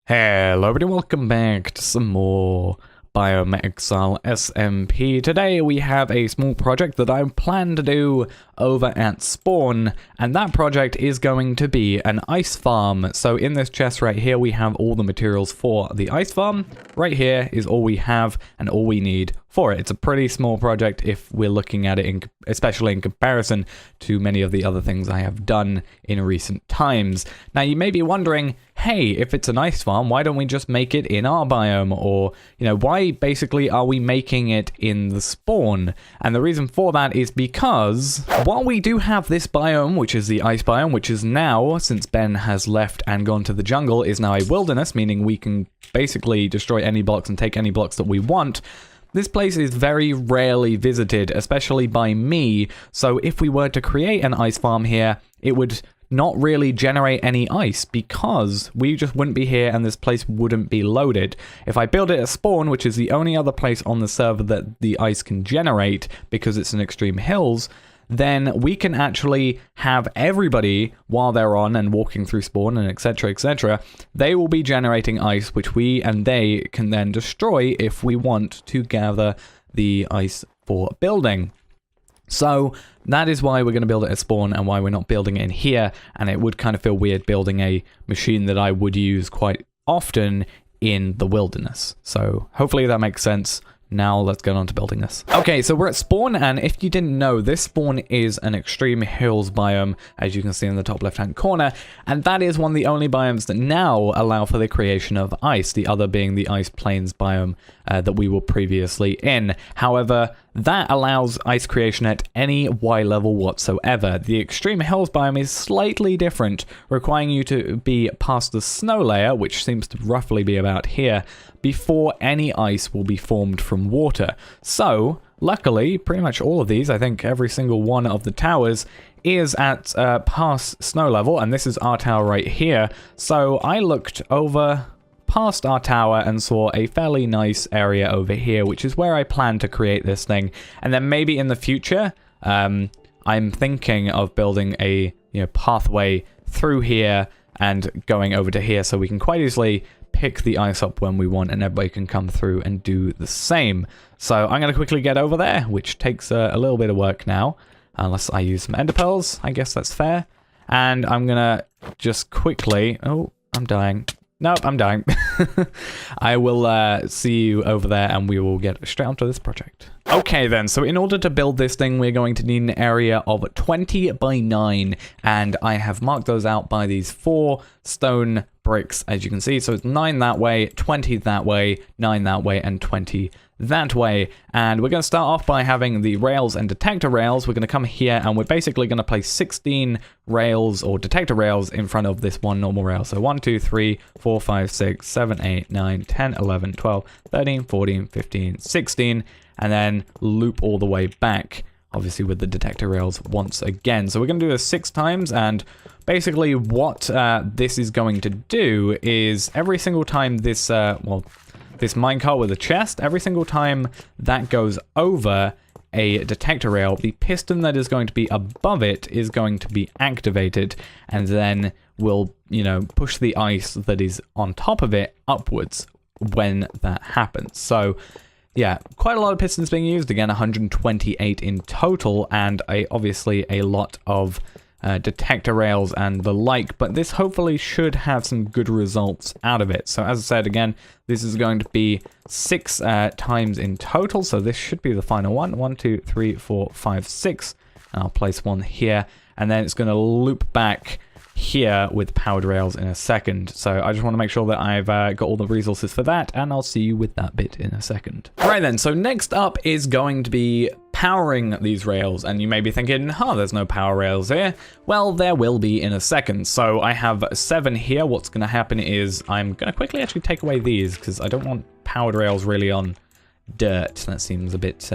Hello everybody, welcome back to some more Biome Exile SMP. Today we have a small project that I plan to do over at Spawn, and that project is going to be an ice farm. So in this chest right here we have all the materials for the ice farm. Right here is all we have and all we need for it. It's a pretty small project if we're looking at it, especially in comparison to many of the other things I have done in recent times. Now you may be wondering, hey, if it's an ice farm, why don't we just make it in our biome? Or, why basically are we making it in the spawn? And the reason for that is because while we do have this biome, which is the ice biome, which is now, since Ben has left and gone to the jungle, is now a wilderness, meaning we can basically destroy any blocks and take any blocks that we want. This place is very rarely visited, especially by me, so if we were to create an ice farm here, it would not really generate any ice because we just wouldn't be here and this place wouldn't be loaded. If I build it at spawn, which is the only other place on the server that the ice can generate because it's in extreme hills, then we can actually have everybody, while they're on and walking through spawn and etc, they will be generating ice, which we and they can then destroy if we want to gather the ice for building. So that is why we're going to build it at spawn and why we're not building it in here, and it would kind of feel weird building a machine that I would use quite often in the wilderness. So hopefully that makes sense. Now let's get on to building this. Okay, so we're at spawn, and if you didn't know, this spawn is an extreme hills biome, as you can see in the top left-hand corner, and that is one of the only biomes that now allow for the creation of ice, the other being the ice plains biome that we were previously in. However, that allows ice creation at any Y level whatsoever. The extreme hills biome is slightly different, requiring you to be past the snow layer, which seems to roughly be about here, before any ice will be formed from water. So, luckily, pretty much all of these, I think every single one of the towers, is at past snow level, and this is our tower right here. So I looked over past our tower and saw a fairly nice area over here, which is where I plan to create this thing. And then maybe in the future, I'm thinking of building a pathway through here and going over to here, so we can quite easily pick the ice up when we want and everybody can come through and do the same. So I'm going to quickly get over there, which takes a little bit of work now, unless I use some ender pearls. I guess that's fair. And I'm going to just quickly... Oh, I'm dying. Nope, I'm dying. I will see you over there and we will get straight onto this project. Okay then, so in order to build this thing, we're going to need an area of 20 by 9, and I have marked those out by these 4 stone bricks, as you can see. So it's 9 that way, 20 that way, 9 that way, and 20 that way. And we're going to start off by having the rails and detector rails. We're going to come here and we're basically going to place 16 rails or detector rails in front of this one normal rail. So 1, 2, 3, 4, 5, 6, 7, 8, 9, 10, 11, 12, 13, 14, 15, 16, and then loop all the way back, obviously with the detector rails once again. So we're going to do this 6 times, and basically what this is going to do is every single time this, this minecart with a chest, every single time that goes over a detector rail, the piston that is going to be above it is going to be activated, and then will, push the ice that is on top of it upwards when that happens. So yeah, quite a lot of pistons being used, again 128 in total, and obviously a lot of detector rails and the like, but this hopefully should have some good results out of it. So as I said, again, this is going to be 6 times in total, so this should be the final one. 1, 2, 3, 4, 5, 6, and I'll place one here, and then it's going to loop back here with powered rails in a second. So I just want to make sure that I've got all the resources for that, and I'll see you with that bit in a second. Right then, so next up is going to be powering these rails, and you may be thinking, there's no power rails here. Well, there will be in a second. So I have 7 here. What's going to happen is I'm going to quickly actually take away these because I don't want powered rails really on dirt. That seems a bit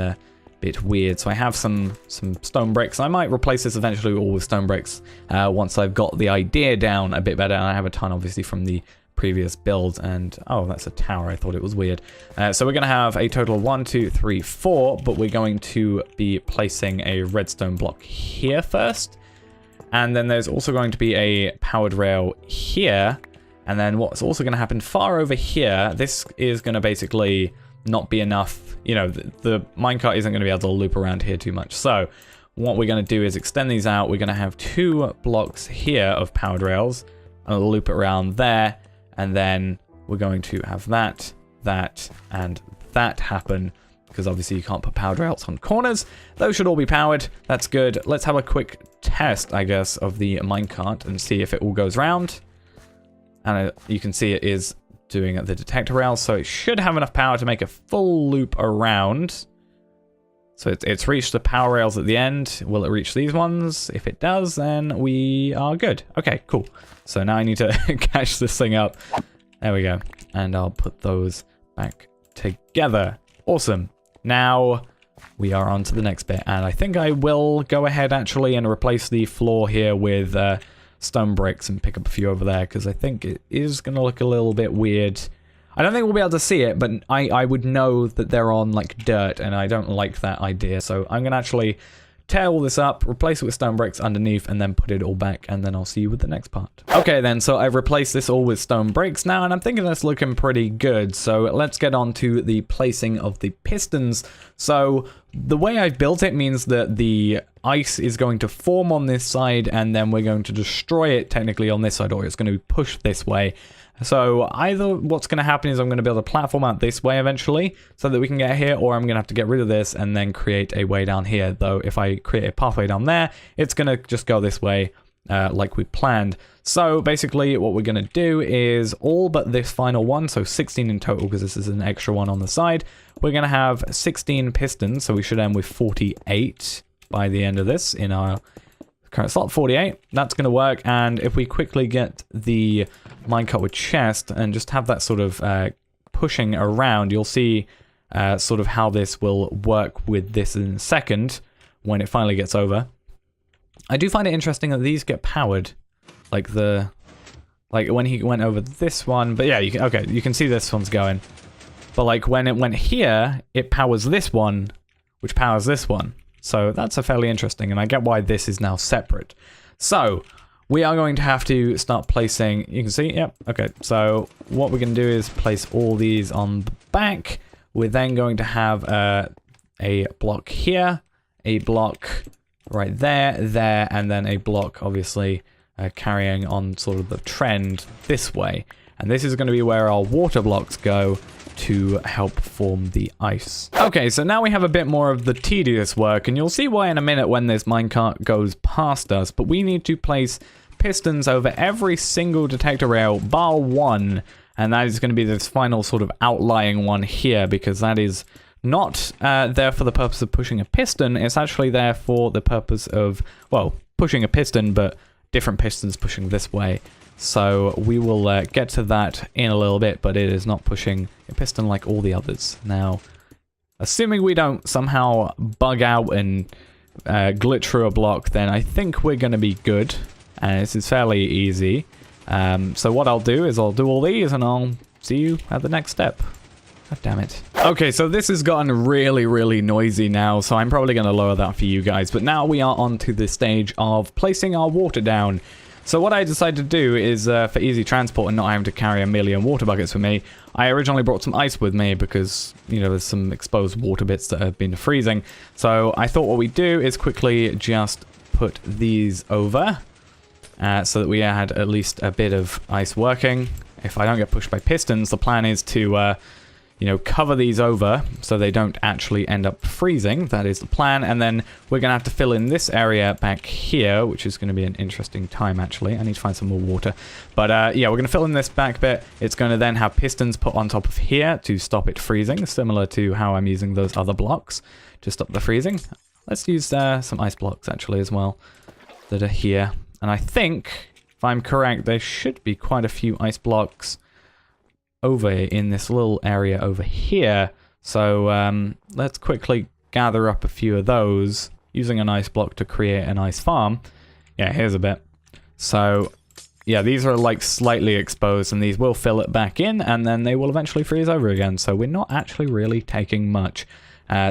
weird. So I have some stone bricks. I might replace this eventually all with stone bricks once I've got the idea down a bit better. And I have a ton obviously from the previous build, and oh, that's a tower. I thought it was weird. So we're going to have a total of 1, 2, 3, 4, but we're going to be placing a redstone block here first, and then there's also going to be a powered rail here, And then what's also going to happen far over here, this is going to basically not be enough. You know, the minecart isn't going to be able to loop around here too much. So what we're going to do is extend these out. We're going to have 2 blocks here of powered rails, and I'll loop it around there. And then we're going to have that, and that happen, because obviously you can't put powered rails on corners. Those should all be powered. That's good. Let's have a quick test, I guess, of the minecart and see if it all goes round. And you can see it is doing the detector rails, so it should have enough power to make a full loop around. So it's reached the power rails at the end. Will it reach these ones? If it does, then we are good. Okay, cool. So now I need to catch this thing up. There we go. And I'll put those back together. Awesome. Now we are on to the next bit. And I think I will go ahead actually and replace the floor here with stone bricks and pick up a few over there, because I think it is going to look a little bit weird. I don't think we'll be able to see it, but I would know that they're on like dirt, and I don't like that idea. So I'm going to actually tear all this up, replace it with stone bricks underneath, and then put it all back, and then I'll see you with the next part. Okay then, so I've replaced this all with stone bricks now, and I'm thinking that's looking pretty good. So let's get on to the placing of the pistons. So the way I've built it means that the ice is going to form on this side, and then we're going to destroy it technically on this side, or it's going to be pushed this way. So either what's going to happen is I'm going to build a platform out this way eventually so that we can get here, or I'm going to have to get rid of this and then create a way down here. Though if I create a pathway down there, it's going to just go this way like we planned. So basically what we're going to do is all but this final one, so 16 in total because this is an extra one on the side. We're going to have 16 pistons, so we should end with 48 by the end of this in our current slot. 48, that's going to work. And if we quickly get the minecart with chest and just have that sort of pushing around, you'll see sort of how this will work with this in a second when it finally gets over. I do find it interesting that these get powered, like when he went over this one. But yeah, you can see this one's going. But like when it went here, it powers this one, which powers this one. So that's a fairly interesting, and I get why this is now separate. So we are going to have to start placing, you can see, yep, okay. So what we're going to do is place all these on the back. We're then going to have a block here, a block right there, and then a block obviously carrying on sort of the trend this way. And this is going to be where our water blocks go to help form the ice. Okay, so now we have a bit more of the tedious work, and you'll see why in a minute when this minecart goes past us, but we need to place pistons over every single detector rail bar one, and that is going to be this final sort of outlying one here, because that is not there for the purpose of pushing a piston. It's actually there for the purpose of, well, pushing a piston, but different pistons pushing this way. So we will get to that in a little bit, but it is not pushing a piston like all the others. Now, assuming we don't somehow bug out and glitch through a block, then I think we're going to be good. And this is fairly easy. So what I'll do is I'll do all these, and I'll see you at the next step. God damn it. Okay, so this has gotten really, really noisy now, so I'm probably going to lower that for you guys. But now we are on to the stage of placing our water down. So what I decided to do is, for easy transport and not having to carry a million water buckets with me, I originally brought some ice with me because, you know, there's some exposed water bits that have been freezing. So I thought what we'd do is quickly just put these over so that we had at least a bit of ice working. If I don't get pushed by pistons, the plan is to you know, cover these over so they don't actually end up freezing. That is the plan. And then we're going to have to fill in this area back here, which is going to be an interesting time, actually. I need to find some more water. But yeah, we're going to fill in this back bit. It's going to then have pistons put on top of here to stop it freezing, similar to how I'm using those other blocks to stop the freezing. Let's use some ice blocks, actually, as well, that are here. And I think, if I'm correct, there should be quite a few ice blocks over in this little area over here. So let's quickly gather up a few of those using an ice block to create an ice farm. Yeah, here's a bit. So yeah, these are like slightly exposed, and these will fill it back in, and then they will eventually freeze over again. So we're not actually really taking much.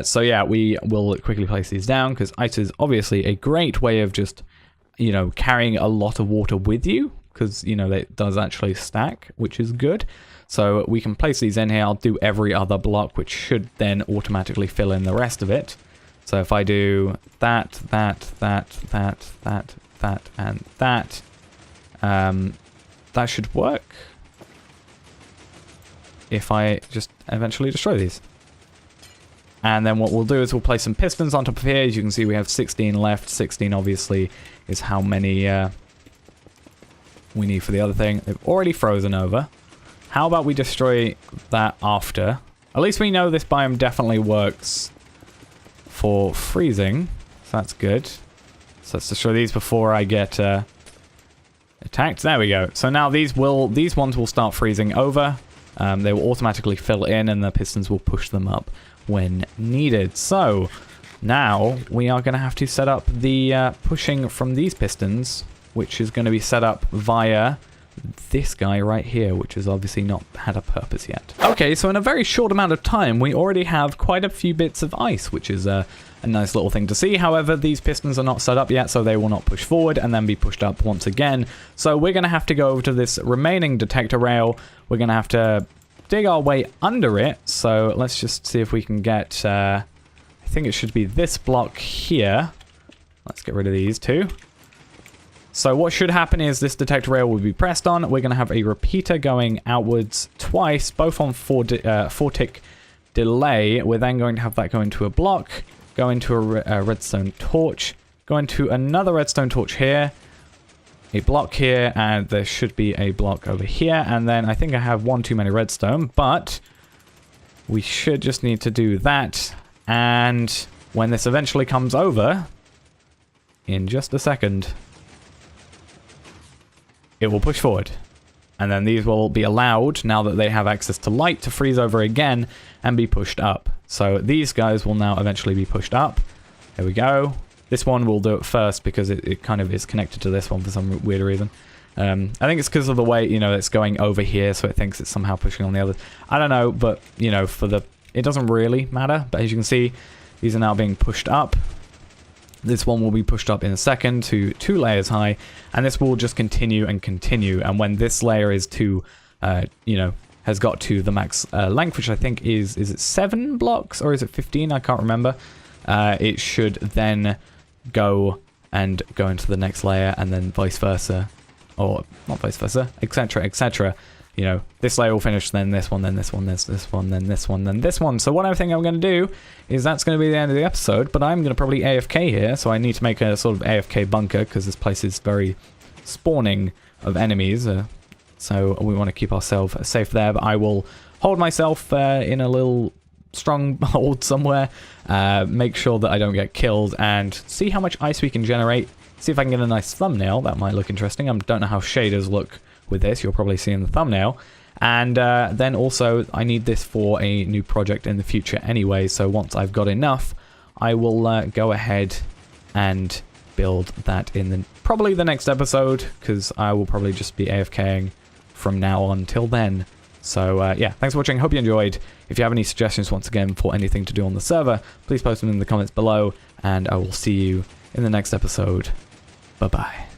So yeah, we will quickly place these down because ice is obviously a great way of just, you know, carrying a lot of water with you because, you know, it does actually stack, which is good. So we can place these in here. I'll do every other block, which should then automatically fill in the rest of it. So if I do that, and that, that should work. If I just eventually destroy these. And then what we'll do is we'll place some pistons on top of here. As you can see, we have 16 left. 16 obviously is how many we need for the other thing. They've already frozen over. How about we destroy that after? At least we know this biome definitely works for freezing. So that's good. So let's destroy these before I get attacked. There we go. So now these ones will start freezing over. They will automatically fill in and the pistons will push them up when needed. So now we are going to have to set up the pushing from these pistons, which is going to be set up via this guy right here, which has obviously not had a purpose yet. Okay, so in a very short amount of time, we already have quite a few bits of ice, which is a nice little thing to see. However, these pistons are not set up yet, so they will not push forward and then be pushed up once again. So we're going to have to go over to this remaining detector rail. We're going to have to dig our way under it. So let's just see if we can get, I think it should be this block here. Let's get rid of these two. So what should happen is this detector rail will be pressed on. We're going to have a repeater going outwards twice, both on 4-tick delay. We're then going to have that go into a block, go into a redstone torch, go into another redstone torch here, a block here, and there should be a block over here. And then I think I have one too many redstone, but we should just need to do that. And when this eventually comes over, in just a second, it will push forward. And then these will be allowed, now that they have access to light, to freeze over again and be pushed up. So these guys will now eventually be pushed up. There we go. This one will do it first because it kind of is connected to this one for some weird reason. I think it's because of the way, you know, it's going over here, so it thinks it's somehow pushing on the others. I don't know, but, you know, it doesn't really matter. But as you can see, these are now being pushed up. This one will be pushed up in a second to 2 layers high, and this will just continue and continue. And when this layer is to, you know, has got to the max length, which I think is it 7 blocks or is it 15? I can't remember. It should then go into the next layer, and then vice versa, or not vice versa, etc., etc. You know, this layer will finish, then this one, then this one, this one, then this one, then this one. So what I think I'm going to do is that's going to be the end of the episode, but I'm going to probably AFK here, so I need to make a sort of AFK bunker, because this place is very spawning of enemies, so we want to keep ourselves safe there. But I will hold myself in a little stronghold somewhere, make sure that I don't get killed, and see how much ice we can generate, see if I can get a nice thumbnail. That might look interesting. I don't know how shaders look with this, you'll probably see in the thumbnail. And then also I need this for a new project in the future anyway, so once I've got enough, I will go ahead and build that in probably the next episode, because I will probably just be AFKing from now on till then. So yeah, thanks for watching, hope you enjoyed. If you have any suggestions once again for anything to do on the server, please post them in the comments below, and I will see you in the next episode. Bye bye.